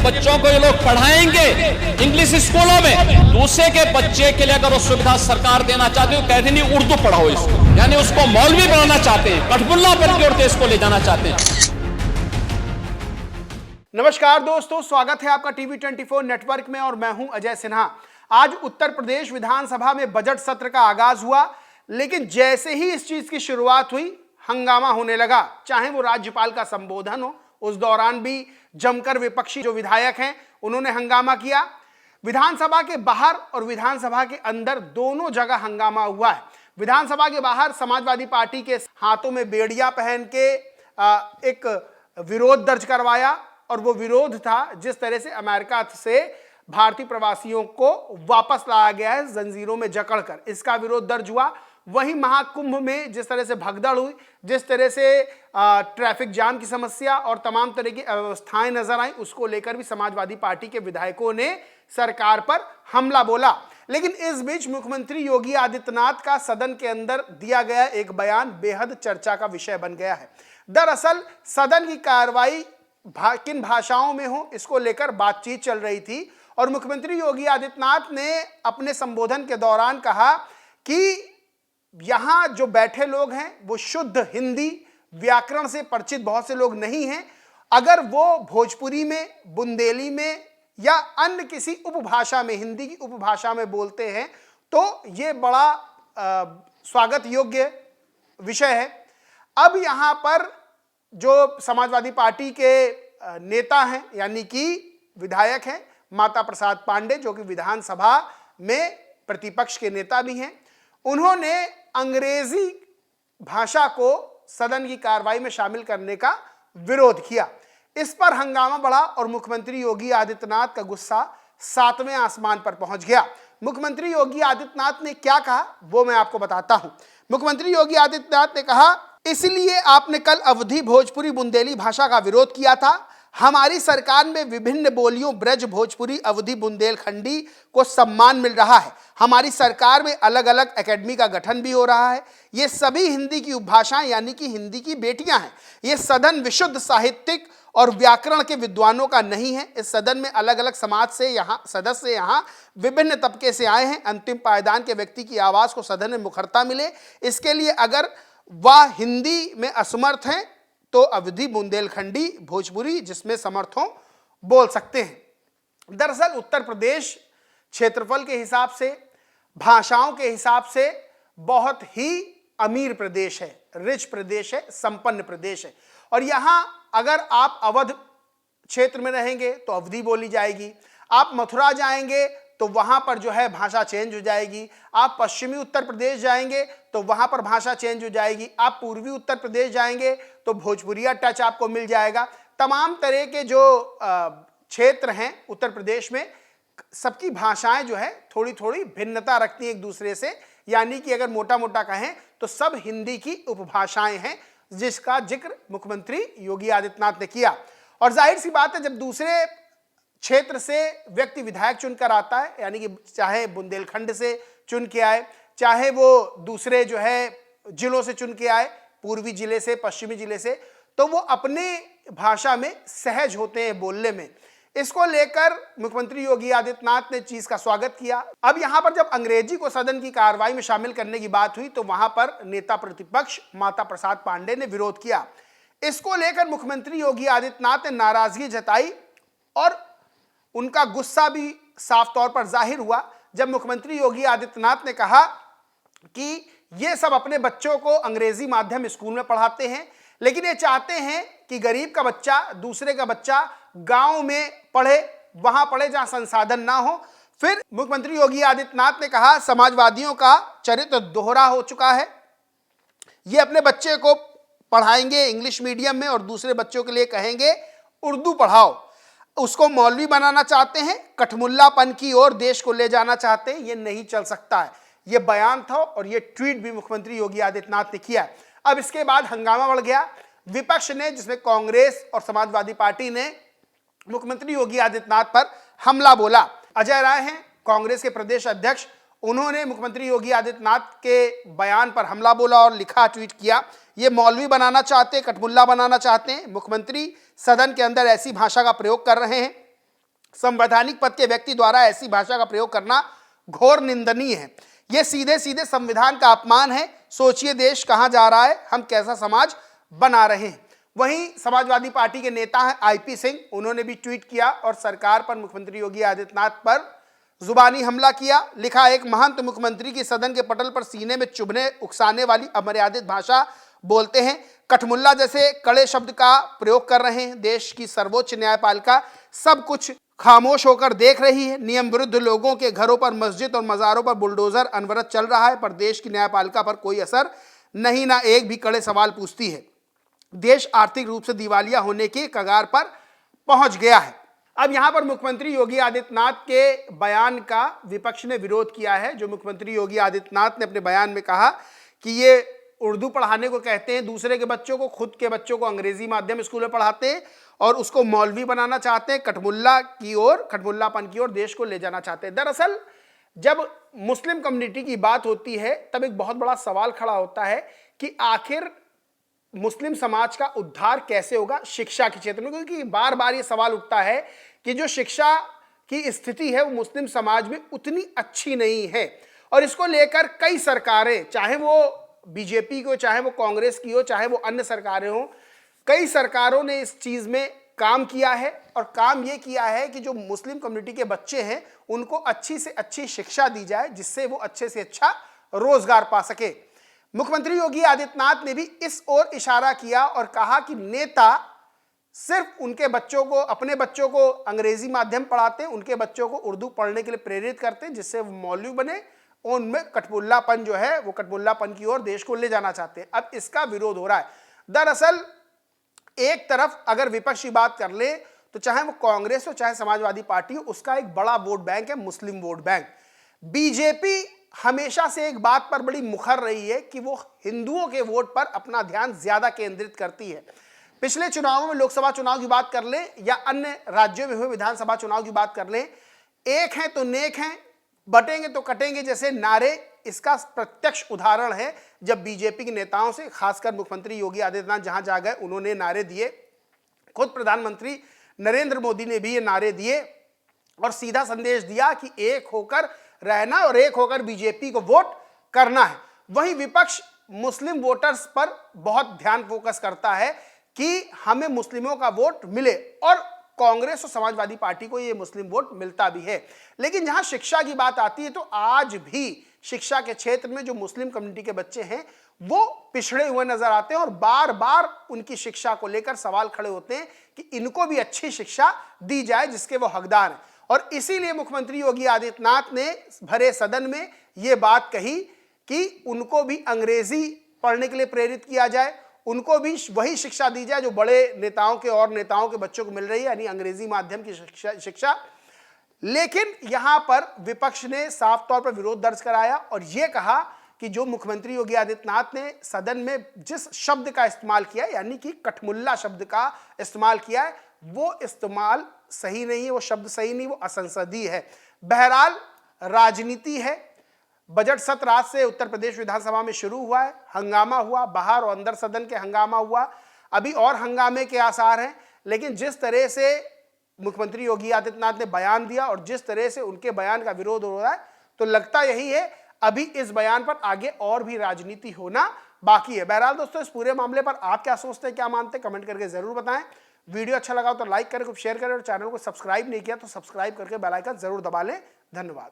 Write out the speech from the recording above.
बच्चों को ये लोग पढ़ाएंगे इंग्लिश स्कूलों में, दूसरे के बच्चे के लिए अगर वो सुविधा सरकार देना चाहती है, कहते नहीं उर्दू पढ़ाओ इसको, यानी उसको मौलवी बनाना चाहते हैं, कठपुतला पर की ओर देश को ले जाना चाहते हैं। नमस्कार दोस्तों, स्वागत है आपका टीवी 24 नेटवर्क में और मैं हूं अजय सिन्हा। आज उत्तर प्रदेश विधानसभा में बजट सत्र का आगाज हुआ, लेकिन जैसे ही इस चीज की शुरुआत हुई हंगामा होने लगा। चाहे वो राज्यपाल का संबोधन हो, उस दौरान भी जमकर विपक्षी जो विधायक हैं उन्होंने हंगामा किया। विधानसभा के बाहर और विधानसभा के अंदर दोनों जगह हंगामा हुआ है। विधानसभा के बाहर समाजवादी पार्टी के हाथों में बेड़ियां पहन के एक विरोध दर्ज करवाया, और वो विरोध था जिस तरह से अमेरिका से भारतीय प्रवासियों को वापस लाया गया है जंजीरों में जकड़कर, इसका विरोध दर्ज हुआ। वहीं महाकुंभ में जिस तरह से भगदड़ हुई, जिस तरह से ट्रैफिक जाम की समस्या और तमाम तरह की अव्यवस्थाएं नजर आई, उसको लेकर भी समाजवादी पार्टी के विधायकों ने सरकार पर हमला बोला। लेकिन इस बीच मुख्यमंत्री योगी आदित्यनाथ का सदन के अंदर दिया गया एक बयान बेहद चर्चा का विषय बन गया है। दरअसल सदन की कार्रवाई किन भाषाओं में हो, इसको लेकर बातचीत चल रही थी, और मुख्यमंत्री योगी आदित्यनाथ ने अपने संबोधन के दौरान कहा कि यहां जो बैठे लोग हैं वो शुद्ध हिंदी व्याकरण से परिचित बहुत से लोग नहीं हैं। अगर वो भोजपुरी में, बुंदेली में या अन्य किसी उपभाषा में, हिंदी की उपभाषा में बोलते हैं तो ये बड़ा स्वागत योग्य विषय है। अब यहां पर जो समाजवादी पार्टी के नेता हैं, यानी कि विधायक हैं माता प्रसाद पांडे, जो कि विधानसभा में प्रतिपक्ष के नेता भी हैं, उन्होंने अंग्रेजी भाषा को सदन की कार्रवाई में शामिल करने का विरोध किया। इस पर हंगामा बढ़ा और मुख्यमंत्री योगी आदित्यनाथ का गुस्सा 7वें आसमान पर पहुंच गया। मुख्यमंत्री योगी आदित्यनाथ ने क्या कहा वो मैं आपको बताता हूं। मुख्यमंत्री योगी आदित्यनाथ ने कहा, इसलिए आपने कल अवधी, भोजपुरी, बुंदेली भाषा का विरोध किया था। हमारी सरकार में विभिन्न बोलियों ब्रज, भोजपुरी, अवधी, बुंदेलखंडी को सम्मान मिल रहा है। हमारी सरकार में अलग अलग एकेडमी का गठन भी हो रहा है। ये सभी हिंदी की उपभाषाएं यानी कि हिंदी की बेटियां हैं। ये सदन विशुद्ध साहित्यिक और व्याकरण के विद्वानों का नहीं है। इस सदन में अलग अलग समाज से सदस्य यहाँ विभिन्न तबके से आए हैं। अंतिम पायदान के व्यक्ति की आवाज को सदन में मुखरता मिले, इसके लिए अगर वह हिंदी में असमर्थ हैं तो अवधी, बुंदेलखंडी, भोजपुरी जिसमें समर्थ हो बोल सकते हैं। दरअसल उत्तर प्रदेश क्षेत्रफल के हिसाब से, भाषाओं के हिसाब से बहुत ही अमीर प्रदेश है, रिच प्रदेश है, संपन्न प्रदेश है। और यहां अगर आप अवध क्षेत्र में रहेंगे तो अवधी बोली जाएगी, आप मथुरा जाएंगे तो वहां पर जो है भाषा चेंज हो जाएगी, आप पश्चिमी उत्तर प्रदेश जाएंगे तो वहां पर भाषा चेंज हो जाएगी, आप पूर्वी उत्तर प्रदेश जाएंगे तो भोजपुरिया टच आपको मिल जाएगा। तमाम तरह के जो क्षेत्र हैं उत्तर प्रदेश में, सबकी भाषाएं जो है थोड़ी थोड़ी भिन्नता रखती हैं एक दूसरे से, यानी कि अगर मोटा मोटा कहें तो सब हिंदी की उपभाषाएं हैं, जिसका जिक्र मुख्यमंत्री योगी आदित्यनाथ ने किया। और जाहिर सी बात है, जब दूसरे क्षेत्र से व्यक्ति विधायक चुनकर आता है, यानी कि चाहे बुंदेलखंड से चुन के आए, चाहे वो दूसरे जो है जिलों से चुन के आए, पूर्वी जिले से, पश्चिमी जिले से, तो वो अपने भाषा में सहज होते हैं बोलने में। इसको लेकर मुख्यमंत्री योगी आदित्यनाथ ने चीज का स्वागत किया। अब यहां पर जब अंग्रेजी को सदन की कार्रवाई में शामिल करने की बात हुई तो वहां पर नेता प्रतिपक्ष माता प्रसाद पांडे ने विरोध किया। इसको लेकर मुख्यमंत्री योगी आदित्यनाथ ने नाराजगी जताई और उनका गुस्सा भी साफ तौर पर जाहिर हुआ जब मुख्यमंत्री योगी आदित्यनाथ ने कहा कि ये सब अपने बच्चों को अंग्रेजी माध्यम स्कूल में पढ़ाते हैं, लेकिन ये चाहते हैं कि गरीब का बच्चा, दूसरे का बच्चा गांव में पढ़े, वहां पढ़े जहां संसाधन ना हो। फिर मुख्यमंत्री योगी आदित्यनाथ ने कहा, समाजवादियों का चरित्र दोहरा हो चुका है। ये अपने बच्चे को पढ़ाएंगे इंग्लिश मीडियम में और दूसरे बच्चों के लिए कहेंगे उर्दू पढ़ाओ। उसको मौलवी बनाना चाहते हैं, कठमुल्लापन की ओर देश को ले जाना चाहते हैं। ये नहीं चल सकता है। ये बयान था और ये ट्वीट भी मुख्यमंत्री योगी आदित्यनाथ ने किया। अब इसके बाद हंगामा बढ़ गया। विपक्ष ने, जिसमें कांग्रेस और समाजवादी पार्टी ने, मुख्यमंत्री योगी आदित्यनाथ पर हमला बोला। अजय राय हैं कांग्रेस के प्रदेश अध्यक्ष, उन्होंने मुख्यमंत्री योगी आदित्यनाथ के बयान पर हमला बोला और लिखा, ट्वीट किया, ये मौलवी बनाना चाहते हैं, कठमुल्ला बनाना चाहते हैं। मुख्यमंत्री सदन के अंदर ऐसी भाषा का प्रयोग कर रहे हैं। संवैधानिक पद के व्यक्ति द्वारा ऐसी भाषा का प्रयोग करना घोर निंदनीय है। यह सीधे सीधे संविधान का अपमान है। सोचिए देश कहां जा रहा है, हम कैसा समाज बना रहे हैं। वहीं समाजवादी पार्टी के नेता हैं आईपी सिंह, उन्होंने भी ट्वीट किया और सरकार पर, मुख्यमंत्री योगी आदित्यनाथ पर जुबानी हमला किया। लिखा, एक महंत मुख्यमंत्री की सदन के पटल पर सीने में चुभने उकसाने वाली अमर्यादित भाषा बोलते हैं, कठमुल्ला जैसे कड़े शब्द का प्रयोग कर रहे हैं। देश की सर्वोच्च न्यायपालिका सब कुछ खामोश होकर देख रही है। नियम विरुद्ध लोगों के घरों पर, मस्जिद और मज़ारों पर बुलडोजर अनवरत चल रहा है, पर देश की न्यायपालिका पर कोई असर नहीं, ना एक भी कड़े सवाल पूछती है। देश आर्थिक रूप से दिवालिया होने के कगार पर पहुंच गया है। अब यहां पर मुख्यमंत्री योगी आदित्यनाथ के बयान का विपक्ष ने विरोध किया है। जो मुख्यमंत्री योगी आदित्यनाथ ने अपने बयान में कहा कि ये उर्दू पढ़ाने को कहते हैं दूसरे के बच्चों को, खुद के बच्चों को अंग्रेजी माध्यम स्कूल में पढ़ाते हैं और उसको मौलवी बनाना चाहते हैं, कठमुल्लापन की ओर देश को ले जाना चाहते हैं। दरअसल जब मुस्लिम कम्युनिटी की बात होती है तब एक बहुत बड़ा सवाल खड़ा होता है कि आखिर मुस्लिम समाज का उद्धार कैसे होगा शिक्षा के क्षेत्र में, क्योंकि बार बार ये सवाल उठता है कि जो शिक्षा की स्थिति है वो मुस्लिम समाज में उतनी अच्छी नहीं है। और इसको लेकर कई सरकारें, चाहे वो बीजेपी की हो, चाहे वो कांग्रेस की हो, चाहे वो अन्य सरकारें हो, कई सरकारों ने इस चीज में काम किया है। और काम ये किया है कि जो मुस्लिम कम्युनिटी के बच्चे हैं उनको अच्छी से अच्छी शिक्षा दी जाए, जिससे वो अच्छे से अच्छा रोजगार पा सके। मुख्यमंत्री योगी आदित्यनाथ ने भी इस ओर इशारा किया और कहा कि नेता सिर्फ उनके बच्चों को, अपने बच्चों को अंग्रेजी माध्यम पढ़ाते हैं, उनके बच्चों को उर्दू पढ़ने के लिए प्रेरित करते हैं, जिससे वो मौलवी बने और उनमें कठपुल्लापन जो है वो कठपुल्लापन की ओर देश को ले जाना चाहते हैं। अब इसका विरोध हो रहा है। दरअसल एक तरफ अगर विपक्ष की बात कर ले तो चाहे वो कांग्रेस हो चाहे समाजवादी पार्टी हो, उसका एक बड़ा वोट बैंक है मुस्लिम वोट बैंक। बीजेपी हमेशा से एक बात पर बड़ी मुखर रही है कि वो हिंदुओं के वोट पर अपना ध्यान ज्यादा केंद्रित करती है। पिछले चुनावों में, लोकसभा चुनाव की बात कर ले या अन्य राज्यों में हुए विधानसभा चुनाव की बात कर ले, एक हैं तो नेक हैं, बटेंगे तो कटेंगे जैसे नारे इसका प्रत्यक्ष उदाहरण है। जब बीजेपी के नेताओं से, खासकर मुख्यमंत्री योगी आदित्यनाथ जहां जा गए उन्होंने नारे दिए, खुद प्रधानमंत्री नरेंद्र मोदी ने भी ये नारे दिए और सीधा संदेश दिया कि एक होकर रहना और एक होकर बीजेपी को वोट करना है। वहीं विपक्ष मुस्लिम वोटर्स पर बहुत ध्यान फोकस करता है कि हमें मुस्लिमों का वोट मिले, और कांग्रेस और समाजवादी पार्टी को ये मुस्लिम वोट मिलता भी है। लेकिन जहां शिक्षा की बात आती है तो आज भी शिक्षा के क्षेत्र में जो मुस्लिम कम्युनिटी के बच्चे हैं वो पिछड़े हुए नजर आते हैं और बार बार उनकी शिक्षा को लेकर सवाल खड़े होते हैं कि इनको भी अच्छी शिक्षा दी जाए जिसके वो हकदार हैं। और इसीलिए मुख्यमंत्री योगी आदित्यनाथ ने भरे सदन में ये बात कही कि उनको भी अंग्रेजी पढ़ने के लिए प्रेरित किया जाए, उनको भी वही शिक्षा दी जाए जो बड़े नेताओं के और नेताओं के बच्चों को मिल रही है, यानी अंग्रेजी माध्यम की शिक्षा। लेकिन यहां पर विपक्ष ने साफ तौर पर विरोध दर्ज कराया और यह कहा कि जो मुख्यमंत्री योगी आदित्यनाथ ने सदन में जिस शब्द का इस्तेमाल किया, यानी कि कठमुल्ला शब्द का इस्तेमाल किया है, वो इस्तेमाल सही नहीं है, वो शब्द सही नहीं, वो असंसदीय है। बहरहाल राजनीति है। बजट सत्र आज से उत्तर प्रदेश विधानसभा में शुरू हुआ है। हंगामा हुआ, बाहर और अंदर सदन के हंगामा हुआ, अभी और हंगामे के आसार हैं। लेकिन जिस तरह से मुख्यमंत्री योगी आदित्यनाथ ने बयान दिया और जिस तरह से उनके बयान का विरोध हो रहा है, तो लगता यही है अभी इस बयान पर आगे और भी राजनीति होना बाकी है। बहरहाल दोस्तों, इस पूरे मामले पर आप क्या सोचते हैं, क्या मानते हैं, कमेंट करके जरूर बताएं। वीडियो अच्छा लगा तो लाइक करें, शेयर करें और चैनल को सब्सक्राइब नहीं किया तो सब्सक्राइब करके बेल आइकन जरूर दबा लें। धन्यवाद।